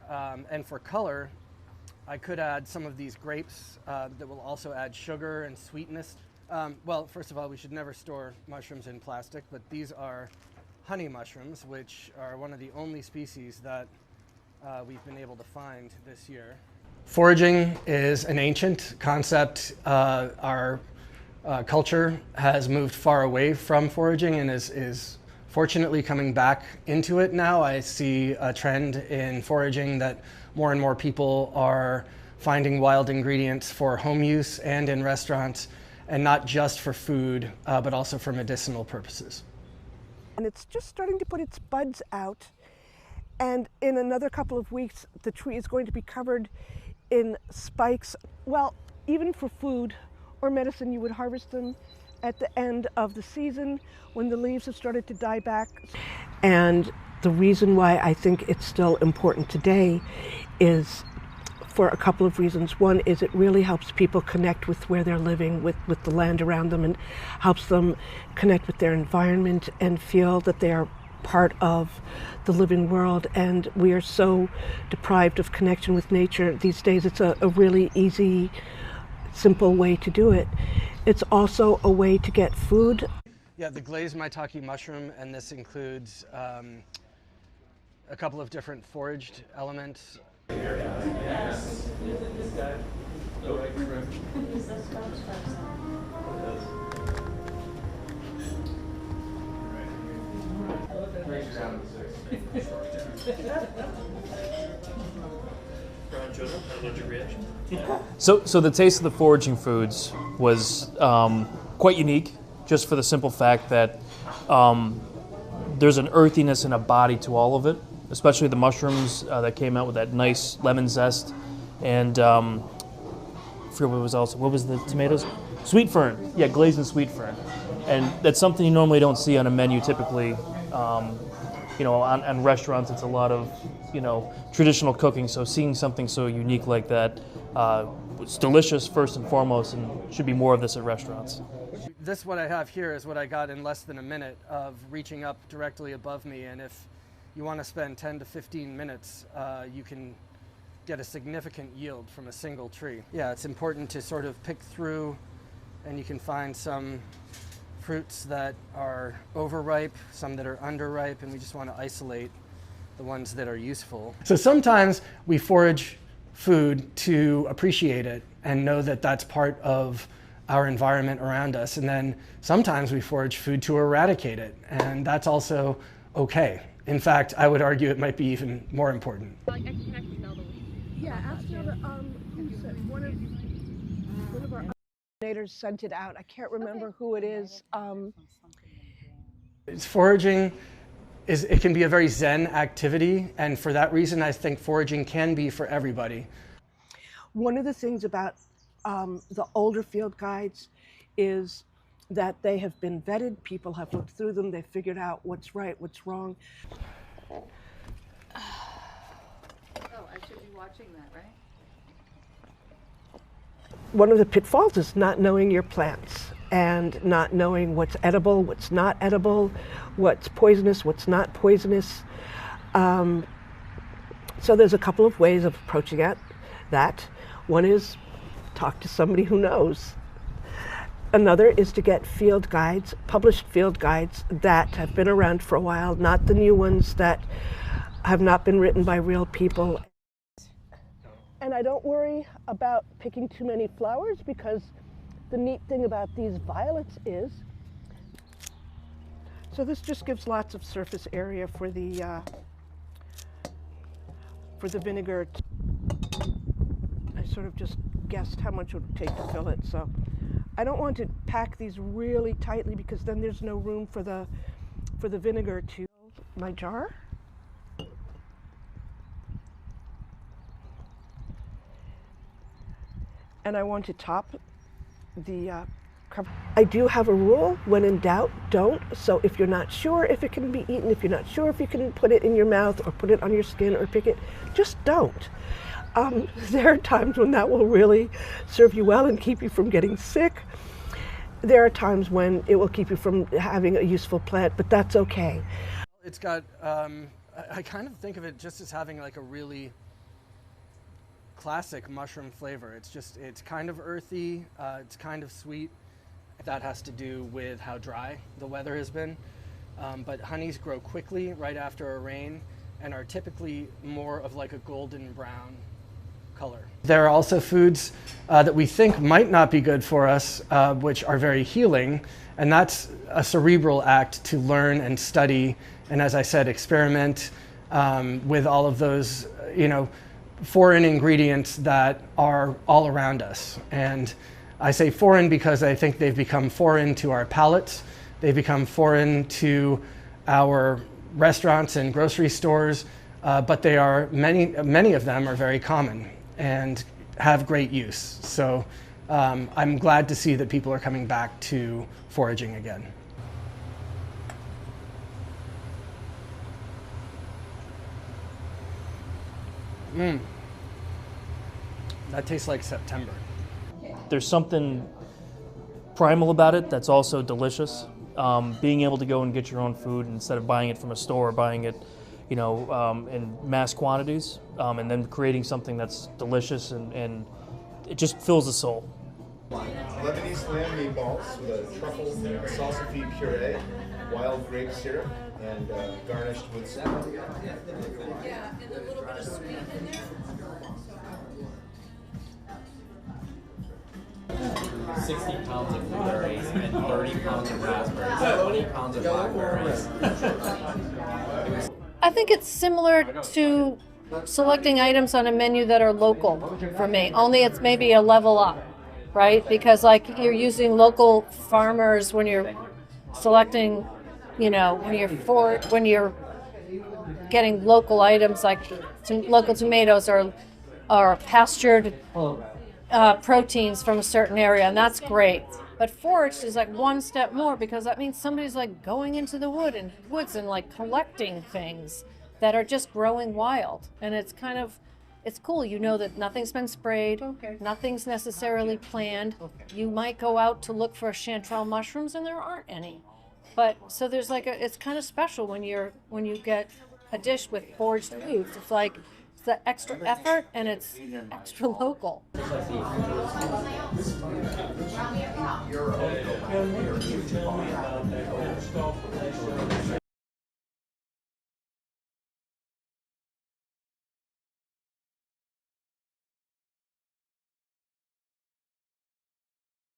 And for color, I could add some of these grapes that will also add sugar and sweetness. Well, first of all, we should never store mushrooms in plastic, but these are honey mushrooms, which are one of the only species that we've been able to find this year. Foraging is an ancient concept. Our culture has moved far away from foraging and is fortunately coming back into it now. I see a trend in foraging that more and more people are finding wild ingredients for home use and in restaurants, and not just for food, but also for medicinal purposes. And it's just starting to put its buds out. And in another couple of weeks, the tree is going to be covered in spikes. Well, even for food or medicine, you would harvest them at the end of the season when the leaves have started to die back. And the reason why I think it's still important today is for a couple of reasons. One is it really helps people connect with where they're living, with the land around them, and helps them connect with their environment and feel that they are part of the living world. And we are so deprived of connection with nature these days. It's a really easy, simple way to do it. It's also a way to get food. Yeah, the glazed maitake mushroom, and this includes a couple of different foraged elements. So the taste of the foraging foods was quite unique, just for the simple fact that there's an earthiness and a body to all of it, especially the mushrooms that came out with that nice lemon zest, and I forget what was the tomatoes? Sweet fern, yeah, glazed and sweet fern, and that's something you normally don't see on a menu typically. On restaurants, it's a lot of traditional cooking. So seeing something so unique like that, it's delicious first and foremost, and should be more of this at restaurants. This, what I have here, is what I got in less than a minute of reaching up directly above me, and if you want to spend 10 to 15 minutes, you can get a significant yield from a single tree. Yeah, it's important to sort of pick through, and you can find some fruits that are overripe, some that are underripe, and we just want to isolate the ones that are useful. So sometimes we forage food to appreciate it and know that that's part of our environment around us, and then sometimes we forage food to eradicate it, and that's also okay. In fact, I would argue it might be even more important. Yeah, after one of our coordinators sent it out. I can't remember who it is. Foraging it can be a very zen activity, and for that reason I think foraging can be for everybody. One of the things about the older field guides is that they have been vetted. People have looked through them, they've figured out what's right, what's wrong. Oh, I should be watching that, right? One of the pitfalls is not knowing your plants and not knowing what's edible, what's not edible, what's poisonous, what's not poisonous. So there's a couple of ways of approaching that. One is talk to somebody who knows. Another is to get field guides, published field guides that have been around for a while, not the new ones that have not been written by real people. And I don't worry about picking too many flowers, because the neat thing about these violets is, so this just gives lots of surface area for the vinegar. I sort of just guessed how much it would take to fill it, so I don't want to pack these really tightly, because then there's no room for the vinegar to my jar. And I want to top the cover. I do have a rule: when in doubt, don't. So if you're not sure if it can be eaten, if you're not sure if you can put it in your mouth or put it on your skin or pick it, just don't. There are times when that will really serve you well and keep you from getting sick. There are times when it will keep you from having a useful plant, but that's okay. It's got, I kind of think of it just as having like a really classic mushroom flavor. It's kind of earthy, it's kind of sweet. That has to do with how dry the weather has been. But honeys grow quickly right after a rain and are typically more of like a golden brown color. There are also foods that we think might not be good for us, which are very healing, and that's a cerebral act to learn and study, and as I said, experiment with all of those, foreign ingredients that are all around us. And I say foreign because I think they've become foreign to our palates. They've become foreign to our restaurants and grocery stores, but they are many of them are very common and have great use. So I'm glad to see that people are coming back to foraging again. That tastes like September. There's something primal about it that's also delicious. Being able to go and get your own food instead of buying it from a store, buying it, in mass quantities, and then creating something that's delicious and it just fills the soul. Lebanese lamb meatballs with a truffle salsify puree, wild grape syrup, and garnished with salad. Yeah, and a little bit of sweet in there. 60 pounds of blueberries and 30 pounds of raspberries, 20 pounds of blackberries. I think it's similar to selecting items on a menu that are local for me, only it's maybe a level up, right? Because like you're using local farmers when you're selecting, when you're getting local items like local tomatoes or pastured proteins from a certain area, and that's great. But foraged is like one step more, because that means somebody's like going into the woods and like collecting things that are just growing wild, and it's cool. You know that nothing's been sprayed, nothing's necessarily planned. You might go out to look for chanterelle mushrooms and there aren't any, but so there's it's kind of special when you get a dish with foraged foods. It's like it's the extra effort and it's extra local.